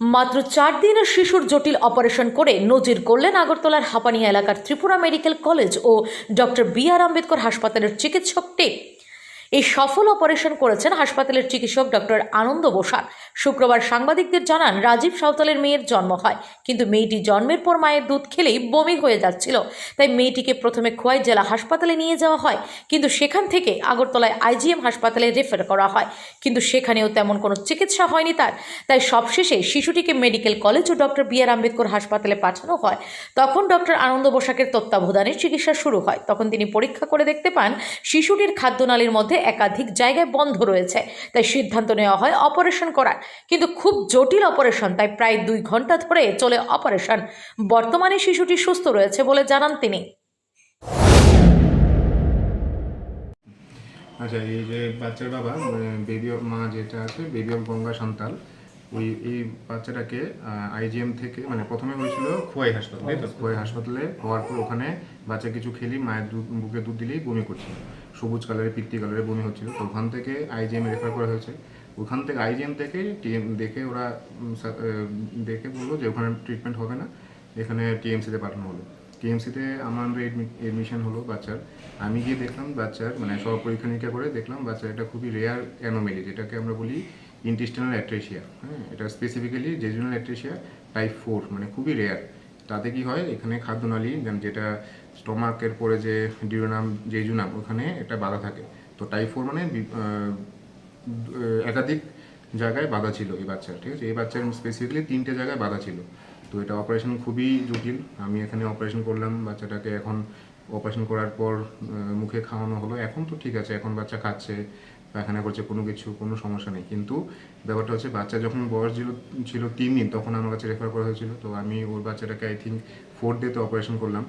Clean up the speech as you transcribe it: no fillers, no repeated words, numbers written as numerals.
মাত্র 4 দিনের শিশুর জটিল অপারেশন করে নজির গড়লেন আগরতলার হাপানিয়া এলাকার ত্রিপুরা মেডিকেল কলেজ ও ডক্টর বি.আর. আম্বেদকর হাসপাতালের চিকিৎসক টিম। এই সফল অপারেশন করেছেন হাসপাতালের চিকিৎসক ডক্টর আনন্দ বসাক। শুক্রবার সাংবাদিকদের জানান, রাজীব সাঁওতালের মেয়ের জন্ম হয়, কিন্তু মেয়েটি জন্মের পর মায়ের দুধ খেলেই বমি হয়ে যাচ্ছিল। তাই মেয়েটিকে প্রথমে খোয়াই জেলা হাসপাতালে নিয়ে যাওয়া হয়, কিন্তু সেখান থেকে আগরতলায় আইজিএম হাসপাতালে রেফার করা হয়, কিন্তু সেখানেও তেমন কোনো চিকিৎসা হয়নি তার। তাই সবশেষে শিশুটিকে মেডিকেল কলেজ ও ডক্টর বি.আর. আম্বেদকর হাসপাতালে পাঠানো হয়। তখন ডক্টর আনন্দ বসাকের তত্ত্বাবধানে চিকিৎসা শুরু হয়। তখন তিনি পরীক্ষা করে দেখতে পান শিশুটির খাদ্যনালীর মধ্যে একাধিক জায়গায় বন্ধ রয়েছে। তাই সিদ্ধান্ত নেওয়া হয় অপারেশন করার, কিন্তু খুব জটিল অপারেশন, তাই প্রায় 2 ঘন্টা ধরে চলে অপারেশন। বর্তমানে শিশুটি সুস্থ রয়েছে বলে জানান তিনি। আচ্ছা, এই যে বাচ্চার বাবা বেবি অফ মা যেটা আছে বেবি অফ গঙ্গা সান্তাল, এই বাচ্চাটাকে আইজিএম থেকে প্রথমে হয়েছিল খোয়াই হাসপাতালে। তো খোয়াই হাসপাতালে হওয়ার পর ওখানে বাচ্চা কিছু খেলেই মায়ের বুকে দুধ দিলেই বমি করছিল, সবুজ কালারের পিত্তি কালারের বমি হচ্ছিল। তো ওখান থেকে আইজিএম রেফার করা হয়েছে। ওখান থেকে আইজিএম থেকে টিএম দেখে ওরা দেখে বললো যে ওখানে ট্রিটমেন্ট হবে না, এখানে টিএমসিতে পাঠানো হলো। টিএমসিতে আমার এডমিশন হলো বাচ্চার। আমি গিয়ে দেখলাম বাচ্চার সব পরীক্ষা নিরীক্ষা করে দেখলাম বাচ্চার এটা খুবই রেয়ার অ্যানোমেলি, যেটাকে আমরা বলি ইন্টেস্টিনাল অ্যাট্রেসিয়া। হ্যাঁ, এটা স্পেসিফিক্যালি জেজুনাল অ্যাট্রেসিয়া টাইপ 4, খুবই রেয়ার। তাতে কি হয়, এখানে খাদ্যনালী যেটা স্টমাকের পরে যে ডিউরোনাম জেজুনাম, ওখানে এটা বাধা থাকে। তো টাইপ 4 একাধিক জায়গায় বাধা ছিল এই বাচ্চার। ঠিক আছে, এই বাচ্চার স্পেসিফিক্যালি 3টে জায়গায় বাধা ছিল। তো এটা অপারেশন খুবই জটিল। আমি এখানে অপারেশন করলাম বাচ্চাটাকে। এখন অপারেশন করার পর মুখে খাওয়ানো হলো, এখন তো ঠিক আছে, এখন বাচ্চা খাচ্ছে, পায়খানা করছে, কোনো সমস্যা নেই। কিন্তু ব্যাপারটা হচ্ছে, বাচ্চা যখন বয়স ছিল 3 দিন, তখন আমার কাছে রেফার করা হয়েছিল। তো আমি ওর বাচ্চাটাকে আই থিঙ্ক 4th ডেতে অপারেশন করলাম।